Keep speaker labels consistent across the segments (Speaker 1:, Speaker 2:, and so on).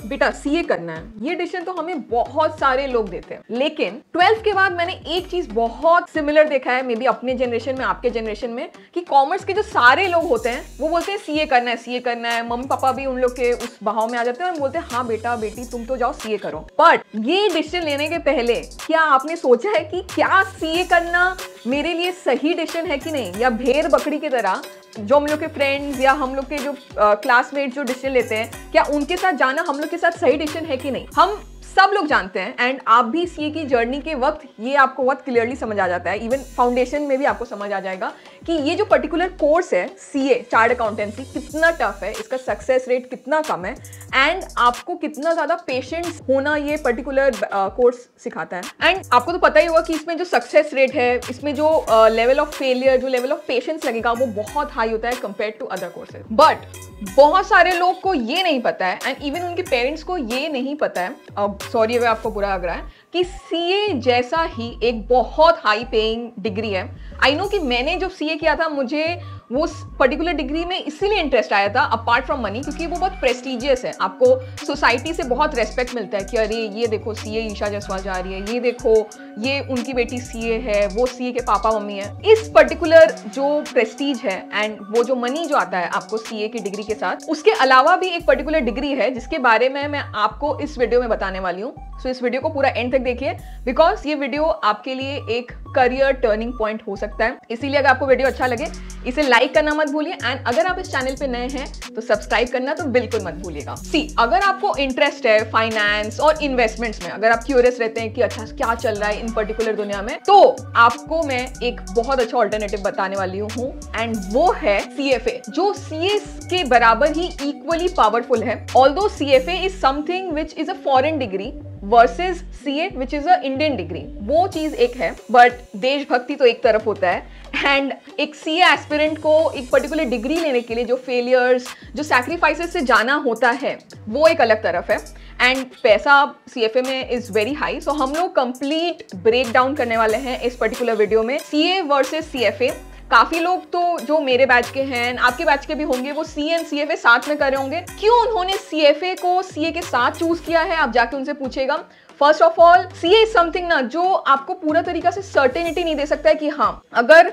Speaker 1: बेटा सीए करना है, ये डिसीजन तो हमें बहुत सारे लोग देते हैं, लेकिन 12th के बाद मैंने एक चीज बहुत सिमिलर देखा है, मे बी अपने जनरेशन में, आपके जनरेशन में, कि कॉमर्स के जो सारे लोग होते हैं वो बोलते हैं सीए करना है, सीए करना है। मम्मी पापा भी उन लोग के उस बहाव में आ जाते हैं और बोलते हैं हाँ बेटा बेटी तुम तो जाओ सीए करो। बट ये डिसीजन लेने के पहले क्या आपने सोचा है कि क्या सीए करना मेरे लिए सही डिसीजन है कि नहीं, या भेड़ बकरी की तरह जो हम लोग के फ्रेंड्स या हम लोग के जो क्लासमेट जो डिसीजन लेते हैं, क्या उनके साथ जाना हम लोग के साथ सही डिसीजन है कि नहीं। हम सब लोग जानते हैं, एंड आप भी सीए की जर्नी के वक्त ये आपको बहुत क्लियरली समझ आ जाता है, इवन फाउंडेशन में भी आपको समझ आ जाएगा कि ये जो पर्टिकुलर कोर्स है सीए चार्ट अकाउंटेंसी कितना टफ है, इसका सक्सेस रेट कितना कम है, एंड आपको कितना ज्यादा पेशेंस होना ये पर्टिकुलर कोर्स सिखाता है। एंड आपको तो पता ही होगा कि इसमें जो सक्सेस रेट है, इसमें जो लेवल ऑफ फेलियर, जो लेवल ऑफ पेशेंस लगेगा वो बहुत हाई होता है compare to other courses. But बहुत सारे लोग को ये नहीं पता है, एंड इवन उनके पेरेंट्स को ये नहीं पता है, अब सॉरी अगर आपको बुरा लग रहा है, कि सीए जैसा ही एक बहुत हाई पेइंग डिग्री है। आई नो कि मैंने जो सीए किया था मुझे वो पर्टिकुलर डिग्री में इसीलिए इंटरेस्ट आया था अपार्ट फ्रॉम मनी, क्योंकि वो बहुत प्रेस्टिजियस है, आपको सोसाइटी से बहुत रेस्पेक्ट मिलता है कि अरे ये देखो सीए ईशा जयसवाल जा रही है, ये देखो ये उनकी बेटी सीए है, वो सीए के पापा मम्मी है। इस पर्टिकुलर जो प्रेस्टीज है एंड वो जो मनी जो आता है आपको सीए की डिग्री के साथ, उसके अलावा भी एक पर्टिकुलर डिग्री है जिसके बारे में मैं आपको इस वीडियो में बताने वाली हूँ। सो इस वीडियो को पूरा एंड तक देखिए, बिकॉज ये वीडियो आपके लिए एक करियर टर्निंग पॉइंट हो सकता है। इसीलिए अगर आपको वीडियो अच्छा लगे इसे लाइक करना मत भूलिए, एंड अगर आप इस चैनल पे नए हैं तो सब्सक्राइब करना तो बिल्कुल मत भूलिएगा। अगर आपको इंटरेस्ट है फाइनेंस और इन्वेस्टमेंट्स में, अगर आप क्यूरियस रहते हैं कि अच्छा क्या चल रहा है इन पर्टिकुलर दुनिया में, तो आपको मैं एक बहुत अच्छा ऑल्टरनेटिव बताने वाली हूँ, एंड वो है सीएफए, जो सीए के बराबर ही इक्वली पावरफुल है। Although CFA is something which is a foreign degree versus CA which is a Indian degree, वो चीज एक है, बट देशभक्ति तो एक तरफ होता है, एंड एक सीए एस्पिरेंट को एक पर्टिकुलर डिग्री लेने के लिए जो फेलियर्स, जो सैक्रिफाइसेस से जाना होता है, वो एक अलग तरफ है, एंड पैसा सीएफए में इज वेरी हाई। सो हम लोग कंप्लीट ब्रेक डाउन करने वाले हैं इस पर्टिकुलर वीडियो में सीए वर्सेस सीएफए। काफी लोग तो जो मेरे बैच के हैं, आपके बैच के भी होंगे, वो सीए एंड सीएफए साथ में कर रहे होंगे। क्यों उन्होंने सीएफए को सीए के साथ चूज किया है, आप जाके उनसे पूछेगा। First of all CA is something ना जो आपको पूरा तरीका से सर्टेनिटी नहीं दे सकता है कि हाँ अगर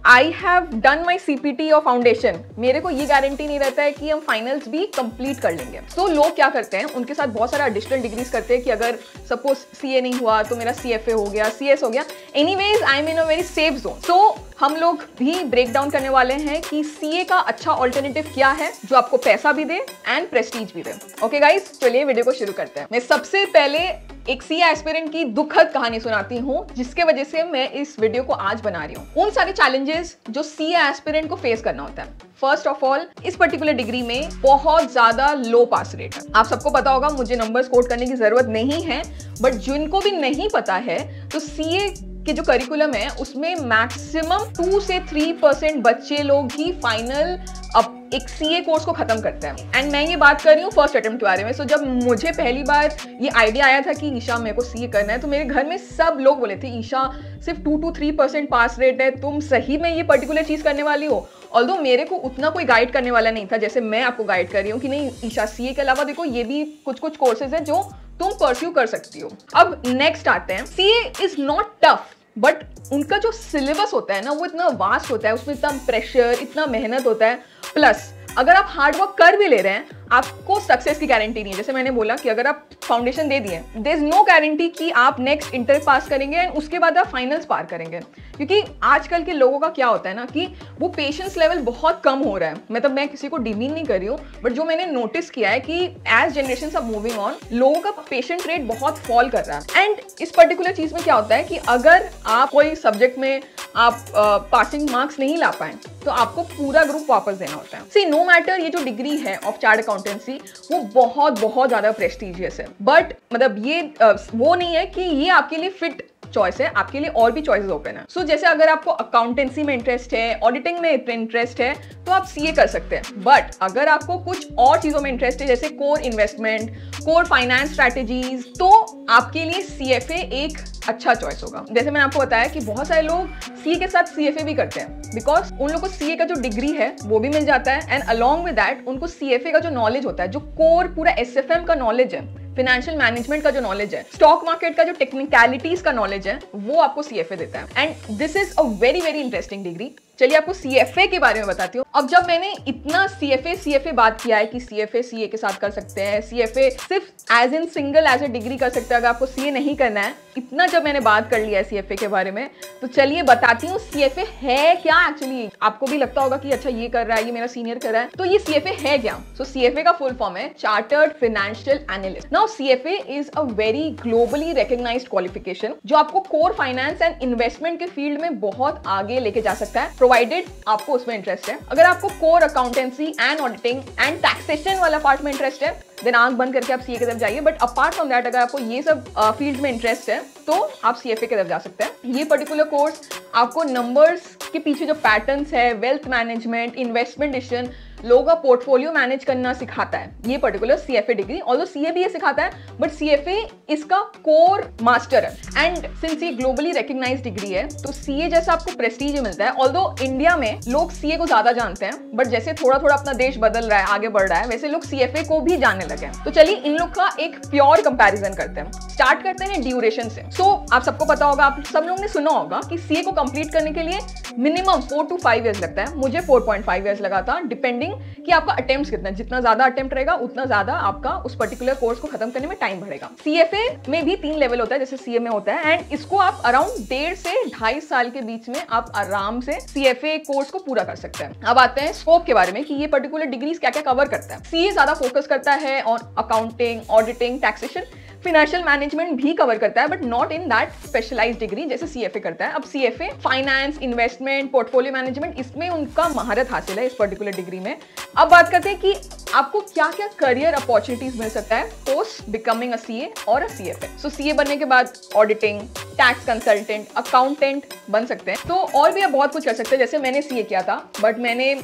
Speaker 1: I have done my CPT और फाउंडेशन, मेरे को ये गारंटी नहीं रहता है कि हम फाइनल्स भी कंप्लीट कर लेंगे। सो लोग क्या करते हैं, उनके साथ बहुत सारा एडिशनल डिग्रीज करते हैं कि अगर सपोज सीए नहीं हुआ तो मेरा सीएफए हो गया, सीएस हो गया, anyways I am in a very safe zone. So हम लोग भी ब्रेक डाउन करने वाले हैं कि सीए का अच्छा ऑल्टरनेटिव क्या है जो आपको पैसा भी दे एंड प्रेस्टीज भी दे। ओके गाइस, चलिए वीडियो को शुरू करते हैं। मैं सबसे पहले एक सीए एस्पिरेंट की दुखद कहानी सुनाती हूँ जिसके वजह से मैं इस वीडियो को आज बना रही हूँ। उन सारे चैलेंजेस जो सीए एस्पिरेंट को फेस करना होता है। फर्स्ट ऑफ ऑल, इस पर्टिकुलर डिग्री में बहुत ज्यादा लो पास रेट है। आप सबको पता होगा, मुझे नंबर्स कोट करने की जरूरत नहीं है, बट जिनको भी नहीं पता है तो सीए के जो करिकुलम है उसमें मैक्सिमम 2 से 3% बच्चे लोग ही फाइनल अब एक सीए कोर्स को खत्म करते हैं। एंड मैं ये बात कर रही हूँ फर्स्ट अटेम्प्ट के बारे में। सो जब मुझे पहली बार ये आइडिया आया था कि ईशा मेरे को सीए करना है, तो मेरे घर में सब लोग बोले थे ईशा सिर्फ 2 to 3% पास रेट है, तुम सही में ये पर्टिकुलर चीज करने वाली हो। ऑल्दो मेरे को उतना कोई गाइड करने वाला नहीं था जैसे मैं आपको गाइड कर रही हूँ कि नहीं ईशा सीए के अलावा देखो ये भी कुछ कोर्सेज है जो तुम परस्यू कर सकती हो। अब नेक्स्ट आते हैं, CA is not tough, but उनका जो सिलेबस होता है ना वो इतना वास्ट होता है, उसमें इतना प्रेशर, इतना मेहनत होता है, प्लस अगर आप हार्डवर्क कर भी ले रहे हैं आपको सक्सेस की गारंटी नहीं है। जैसे मैंने बोला कि अगर आप फाउंडेशन दे दिए, देयर इज नो गारंटी कि आप नेक्स्ट इंटर पास करेंगे एंड उसके बाद आप फाइनल्स पार करेंगे, क्योंकि आजकल के लोगों का क्या होता है ना कि वो पेशेंस लेवल बहुत कम हो रहा है। मतलब मैं किसी को डिमीन नहीं कर रही हूँ, बट जो मैंने नोटिस किया है कि as generation are moving on, लोगों का पेशेंट रेट बहुत फॉल कर रहा है। एंड इस पर्टिकुलर चीज में क्या होता है कि अगर आप कोई सब्जेक्ट में आप पासिंग मार्क्स नहीं ला पाए तो आपको पूरा ग्रुप वापस देना होता है। सी नो मैटर ये जो डिग्री है ऑफ चार्ट अकाउंटेंसी वो बहुत ज्यादा प्रेस्टिजियस है, बट मतलब ये वो नहीं है कि ये आपके लिए फिट चॉइस है, आपके लिए और भी चॉइसेस ओपन है। सो जैसे अगर आपको अकाउंटेंसी में इंटरेस्ट है, ऑडिटिंग में इंटरेस्ट है, तो आप सीए कर सकते हैं। बट अगर आपको कुछ और चीजों में इंटरेस्ट है जैसे core investment, core finance strategies, तो आपके लिए CFA एक अच्छा चॉइस होगा। जैसे मैंने आपको बताया कि बहुत सारे लोग CA के साथ CFA भी करते हैं, बिकॉज उन लोगों को CA का जो डिग्री है वो भी मिल जाता है, एंड अलॉन्ग विद दैट उनको CFA का जो नॉलेज होता है, जो कोर पूरा SFM का नॉलेज है, फाइनेंशियल मैनेजमेंट का जो नॉलेज है, स्टॉक मार्केट का जो टेक्निकलिटीज का नॉलेज है, वो आपको CFA देता है। And this is a very very interesting degree. चलिए आपको CFA के बारे में बताती हूँ। अब जब मैंने इतना CFA बात किया है कि CFA CA के साथ कर सकते हैं, CFA सिर्फ as in single as a degree कर सकते हैं अगर आपको CA नहीं करना है, इतना जब मैंने बात कर लिया है CFA के बारे में, तो चलिए बताती हूँ CFA है क्या एक्चुअली। आपको भी लगता होगा कि अच्छा ये कर रहा है, ये मेरा सीनियर कर रहा है, तो ये CFA है क्या? सो CFA का फुल फॉर्म है chartered financial analyst. Now CFA is a very globally recognised qualification जो आपको कोर फाइनेंस एंड इन्वेस्टमेंट के फील्ड में बहुत आगे लेके जा सकता है, प्रोवाइडेड आपको उसमें इंटरेस्ट है। अगर आपको core accountancy and auditing and taxation वाला पार्ट में इंटरेस्ट है, देन आंख बंद करके आप CA की तरफ जाइए। बट अपार्ट फ्रॉम दैट अगर आपको ये सब फील्ड में इंटरेस्ट है तो आप CFA की तरफ जा सकते हैं। ये पर्टिकुलर कोर्स आपको नंबर्स के पीछे जो पैटर्न्स है, वेल्थ मैनेजमेंट, इन्वेस्टमेंट डिसीजन, लोगों का पोर्टफोलियो मैनेज करना सिखाता है ये particular CFA degree. Although CA भी ये सिखाता है, बट CFA इसका कोर मास्टर है। एंड सिंस ये ग्लोबली रिकॉग्नाइज्ड डिग्री है तो CA जैसा आपको प्रेस्टीज मिलता है। ऑल्दो इंडिया में लोग CA को ज्यादा जानते हैं, बट जैसे थोड़ा थोड़ा अपना देश बदल रहा है, आगे बढ़ रहा है, वैसे लोग CFA को भी जानने लगे हैं। तो चलिए इन लोग का एक प्योर कंपैरिजन करते हैं। स्टार्ट करते हैं ड्यूरेशन से। सो आप सबको पता होगा, आप सब लोगों ने सुना होगा कि CA को कंप्लीट करने के लिए मिनिमम 4 to 5 इयर्स लगता है। मुझे 4.5 इयर्स लगा था, डिपेंडिंग कि आपका अटेम्प्ट कितना है। जितना ज्यादा अटेम्प्ट रहेगा उतना ज्यादा आपका उस पर्टिकुलर कोर्स को खत्म करने में टाइम बढ़ेगा। CFA में भी 3 लेवल होता है जैसे CA में होता है, एंड इसको आप अराउंड 1.5 से 2.5 साल के बीच में आप आराम से CFA कोर्स को पूरा कर सकते हैं। अब आते हैं स्कोप के बारे में कि ये पर्टिकुलर डिग्रीज क्या क्या कवर करता है। CA ज्यादा फोकस करता है on accounting, auditing, taxation, financial management भी कवर करता है, but not in that specialised degree जैसे CFA करता है। अब CFA finance, investment, portfolio management, इसमें उनका महारत हासिल है इस पर्टिकुलर डिग्री में। अब बात करते हैं कि आपको क्या क्या करियर अपॉर्चुनिटीज मिल सकता है पोस्ट बिकमिंग अ CA और अ CFA। सो CA बनने के बाद ऑडिटिंग, टैक्स कंसल्टेंट, अकाउंटेंट बन सकते हैं। तो और भी आप बहुत कुछ कर सकते हैं। जैसे मैंने CA किया था, बट मैंने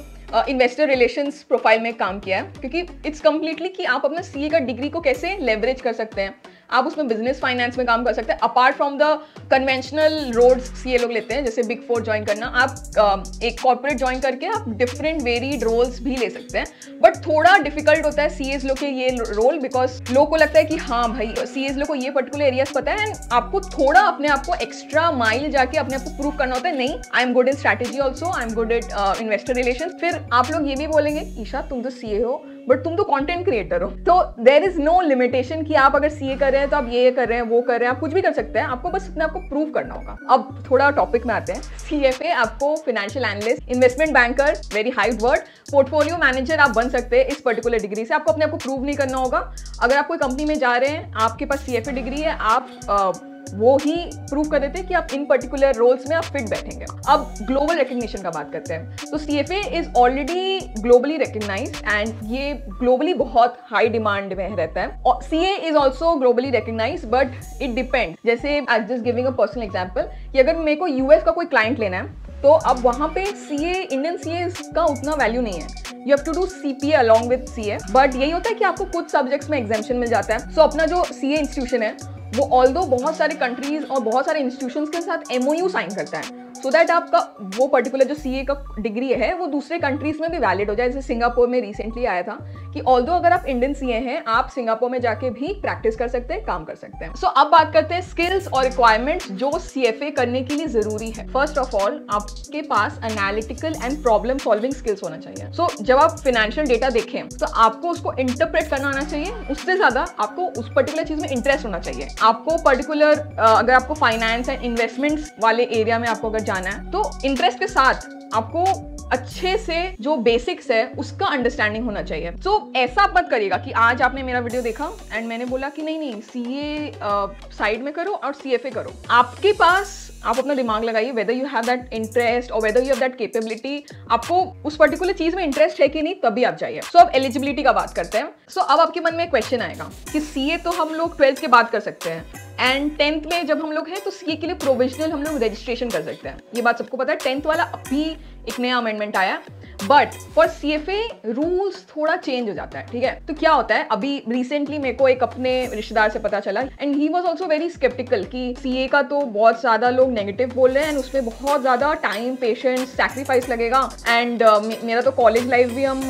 Speaker 1: इन्वेस्टर रिलेशंस प्रोफाइल में काम किया है, क्योंकि इट्स कम्प्लीटली कि आप अपना CA का डिग्री को कैसे लेवरेज कर सकते हैं। आप उसमें बिजनेस फाइनेंस में काम कर सकते हैं apart from the conventional roads CA लोग लेते हैं, जैसे बिग 4 ज्वाइन करना। आप एक कॉर्पोरेट ज्वाइन करके आप डिफरेंट वेरीड रोल्स भी ले सकते हैं, बट थोड़ा डिफिकल्ट होता है CAs लोग के ये रोल, बिकॉज लोगों को लगता है कि हाँ भाई CAs लोग को ये पर्टिकुलर एरियाज पता है, एंड आपको थोड़ा अपने आप को एक्स्ट्रा माइल जाके अपने आप को प्रूव करना होता है। नहीं, I am good in strategy also, I am good at investor relations. फिर आप लोग ये भी बोलेंगे ईशा तुम तो CA हो, बट तुम तो कंटेंट क्रिएटर हो। तो देयर इज नो लिमिटेशन कि आप अगर CA कर रहे हैं तो आप ये कर रहे हैं, वो कर रहे हैं, आप कुछ भी कर सकते हैं। आपको बस अपने आप को प्रूव करना होगा। अब थोड़ा टॉपिक में आते हैं। CFA आपको financial analyst, investment banker, very hide word, portfolio manager आप बन सकते हैं इस पर्टिकुलर डिग्री से। आपको अपने आप को प्रूव नहीं करना होगा। अगर आप कोई कंपनी में जा रहे हैं, आपके पास CFA डिग्री है, आप वो ही प्रूव कर देते हैं कि आप इन पर्टिकुलर रोल्स में आप फिट बैठेंगे। अब ग्लोबल रिकग्निशन का बात करते हैं। तो CFA is already globally recognised and ये ग्लोबली बहुत हाई डिमांड में रहता है। और CA is also globally recognised, but it depend. जैसे I just giving a personal example कि अगर मेरे को US का कोई क्लाइंट लेना है, तो अब वहाँ पे CA, इंडियन CA का उतना वैल्यू नहीं है। You have to do CPA along with CA, but यही होता है कि आपको कुछ सब्जेक्ट्स में एग्जाम्पशन मिल जाता है। सो अपना जो CA इंस्टीट्यूशन है वो ऑल्दो बहुत सारे कंट्रीज और बहुत सारे इंस्टीट्यूशंस के साथ MOU साइन करता है, सो दैट आपका वो पर्टिकुलर जो CA का डिग्री है वो दूसरे कंट्रीज में भी वैलिड हो जाए। जैसे सिंगापुर में रिसेंटली आया था कि ऑल्दो अगर आप इंडियन CA हैं, आप सिंगापुर में जाके भी प्रैक्टिस कर सकते हैं, काम कर सकते हैं। सो अब बात करते हैं स्किल्स और रिक्वायरमेंट्स जो CFA करने के लिए जरूरी है। फर्स्ट ऑफ ऑल आपके पास analytical and problem solving skills होना चाहिए। सो जब आप फाइनेंशियल डेटा देखें तो आपको उसको इंटरप्रेट करना आना चाहिए, उससे ज्यादा आपको उस पर्टिकुलर चीज में इंटरेस्ट होना चाहिए। आपको पर्टिकुलर अगर आपको फाइनेंस एंड इन्वेस्टमेंट्स वाले एरिया में आपको अगर जाना है तो इंटरेस्ट के साथ आपको अच्छे से जो बेसिक्स है उसका अंडरस्टैंडिंग होना चाहिए। सो ऐसा आप मत करिएगा कि आज आपने मेरा वीडियो देखा एंड मैंने बोला कि नहीं CA साइड में करो और CFA करो। आपके पास आप अपना दिमाग लगाइए whether you have that interest और whether you have that capability. आपको उस पर्टिकुलर चीज में इंटरेस्ट है कि नहीं, तभी आप जाइए। सो अब एलिजिबिलिटी का बात करते हैं। सो अब आपके मन में क्वेश्चन आएगा कि CA तो हम लोग 12th के बाद कर सकते हैं एंड 10th में जब हम लोग हैं तो CA के लिए प्रोविजनल हम लोग रजिस्ट्रेशन कर सकते हैं। ये बात सबको पता है। 10th वाला अभी एक नया अमेंडमेंट आया बट फॉर CFA रूल्स थोड़ा चेंज हो जाता है, ठीक है। तो क्या होता है, अभी रिसेंटली मेरे को एक अपने रिश्तेदार से पता चला and he was also very sceptical कि CA का तो बहुत ज्यादा लोग नेगेटिव बोल रहे हैं एंड उसमें बहुत ज्यादा टाइम, पेशेंस, सैक्रिफाइस लगेगा एंड मेरा तो कॉलेज लाइफ भी हम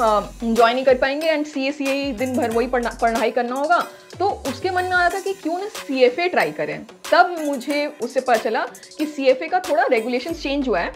Speaker 1: एंजॉय नहीं कर पाएंगे एंड CA दिन भर वही पढ़ाई करना होगा। तो उसके मन में आ रहा था कि क्यों ना CFA ट्राई करें। तब मुझे उससे पता चला कि CFA का थोड़ा रेगुलेशन चेंज हुआ है।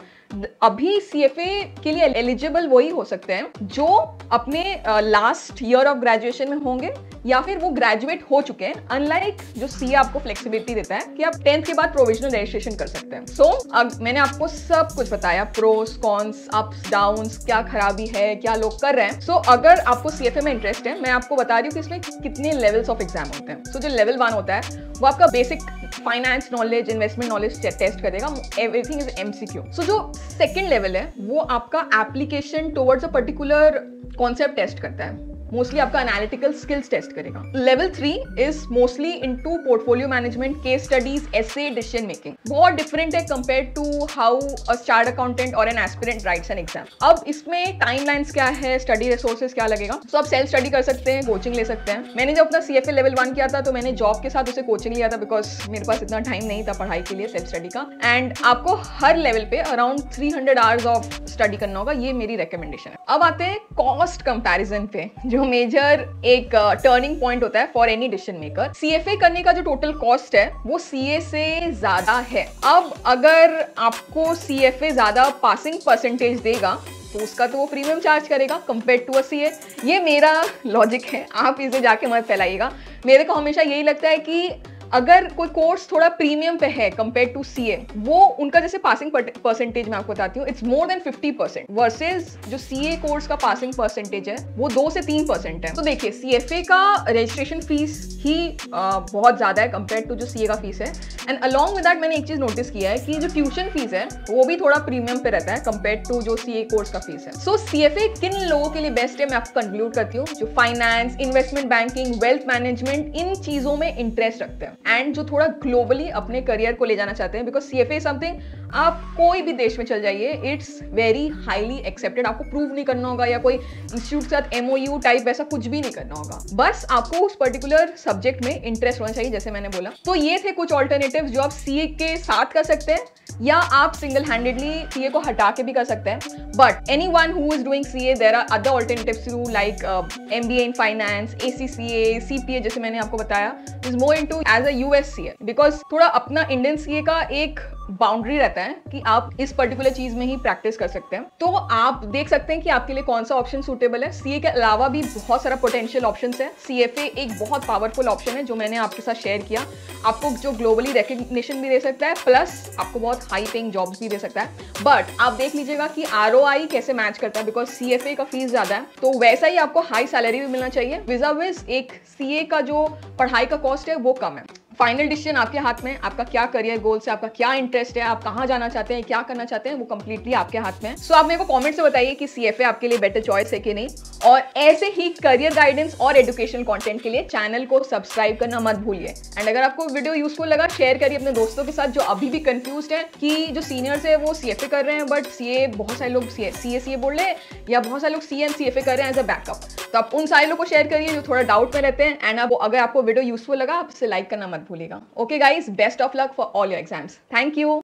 Speaker 1: अभी CFA के लिए एलिजिबल वही हो सकते हैं जो अपने लास्ट ईयर ऑफ ग्रेजुएशन में होंगे या फिर वो ग्रेजुएट हो चुके हैं। अनलाइक जो CA आपको फ्लेक्सिबिलिटी देता है कि आप 10th के बाद प्रोविजनल रजिस्ट्रेशन कर सकते हैं। सो मैंने आपको सब कुछ बताया, प्रोस कॉन्स, अप्स डाउन्स, क्या खराबी है, क्या लोग कर रहे हैं। सो अगर आपको CFA में इंटरेस्ट है, मैं आपको बता रही हूँ कि इसमें कितने लेवल्स ऑफ एग्जाम होते हैं। सो जो लेवल 1 होता है वो आपका basic finance knowledge, investment knowledge test करेगा, एवरीथिंग इज MCQ। सो जो सेकेंड लेवल है वो आपका application towards a particular concept test करता है, मोस्टली आपका एनालिटिकल स्किल्स टेस्ट करेगा। Level 3 is mostly into portfolio management, case studies, essay, decision making. बहुत डिफरेंट है compare to how a chartered accountant और an aspirant writes an exam. अब इसमें timelines क्या है, स्टडी रिसोर्सेज क्या लगेगा। तो आप सेल्फ स्टडी कर सकते हैं, कोचिंग ले सकते हैं। मैंने जब अपना CFA लेवल 1 किया था तो मैंने जॉब के साथ उसे कोचिंग लिया था बिकॉज मेरे पास इतना टाइम नहीं था पढ़ाई के लिए, सेल्फ स्टडी का। एंड आपको हर लेवल पे अराउंड 300 आवर्स ऑफ स्टडी करना होगा, ये मेरी रिकमेंडेशन है। अब आते हैं कॉस्ट कंपैरिजन पे, जो मेजर एक टर्निंग पॉइंट होता है for any decision maker. CFA करने का जो टोटल कॉस्ट है वो CA से ज्यादा है। अब अगर आपको CFA ज्यादा पासिंग परसेंटेज देगा तो उसका तो वो प्रीमियम चार्ज करेगा कंपेयर टू अ CA। ये मेरा लॉजिक है, आप इसे जाके मत फैलाइएगा। मेरे को हमेशा यही लगता है कि अगर कोई कोर्स थोड़ा प्रीमियम पे है कंपेयर टू CA, वो उनका जैसे पासिंग परसेंटेज मैं आपको बताती हूँ, इट्स मोर देन 50% वर्सेस जो CA कोर्स का पासिंग परसेंटेज है वो 2 से 3% है। तो देखिए CFA का रजिस्ट्रेशन फीस ही बहुत ज्यादा है कंपेयर टू जो CA का फीस है। एंड अलॉन्ग विद दैट मैंने एक चीज नोटिस किया है कि जो ट्यूशन फीस है वो भी थोड़ा प्रीमियम पे रहता है कंपेयर टू जो CA कोर्स का फीस है। सो CFA किन लोगों के लिए बेस्ट है मैं आपको कंक्लूड करती हूँ, जो finance, investment banking, wealth management, इन चीजों में इंटरेस्ट रखते हैं एंड जो थोड़ा ग्लोबली अपने करियर को ले जाना चाहते हैं। बिकॉज CFA समथिंग आप कोई भी देश में चल जाइए, इट्स वेरी हाईली एक्सेप्टेड। आपको प्रूव नहीं करना होगा या कोई इंस्टीट्यूट के साथ MOU टाइप ऐसा कुछ भी नहीं करना होगा, बस आपको उस पर्टिकुलर सब्जेक्ट में इंटरेस्ट होना चाहिए, जैसे मैंने बोला। तो ये थे कुछ ऑल्टरनेटिव्स जो आप CA के साथ कर सकते हैं या आप सिंगल हैंडेडली CA को हटा के भी कर सकते हैं। But anyone who is doing CA, there are other alternatives to like MBA in finance, ACCA, CPA जैसे मैंने आपको बताया, is more into as a US CA because थोड़ा अपना इंडियन CA का एक बाउंड्री रहता है कि आप इस पर्टिकुलर चीज में ही प्रैक्टिस कर सकते हैं। तो आप देख सकते हैं कि आपके लिए कौन सा ऑप्शन सूटेबल है। CA के अलावा भी बहुत सारा पोटेंशियल ऑप्शंस है। CFA एक बहुत पावरफुल ऑप्शन है जो मैंने आपके साथ शेयर किया, आपको जो ग्लोबली रिकग्निशन भी दे सकता है प्लस आपको बहुत हाई पेइंग जॉब्स भी दे सकता है। बट आप देख लीजिएगा कि ROI कैसे मैच करता है, बिकॉज CFA का फीस ज्यादा है तो वैसा ही आपको हाई सैलरी भी मिलना चाहिए, विज़ एक CA का जो पढ़ाई का कॉस्ट है वो कम है। फाइनल डिसीजन आपके हाथ में, आपका क्या करियर गोल्स है, आपका क्या इंटरेस्ट है, आप कहाँ जाना चाहते हैं, क्या करना चाहते हैं, वो कंप्लीटली आपके हाथ में है। सो आप मेरे को कमेंट से बताइए कि CFA आपके लिए बेटर चॉइस है कि नहीं। और ऐसे ही करियर गाइडेंस और एजुकेशनल कंटेंट के लिए चैनल को सब्सक्राइब करना मत भूलिए। एंड अगर आपको वीडियो यूजफुल लगा, शेयर करिए अपने दोस्तों के साथ जो अभी भी कंफ्यूज्ड है कि जो सीनियर्स है वो CFA कर रहे हैं बट CA बहुत सारे लोग CA बोल रहे हैं या बहुत सारे लोग CA एंड CFA कर रहे हैं एज अ बैकअप। तो आप उन सारे लोगों को शेयर करिए जो थोड़ा डाउट में रहते हैं। एंड अगर आपको वीडियो यूजफुल लगा, आप इसे लाइक करना मत भूलिएगा। Okay guys, best of luck for all your exams. Thank you.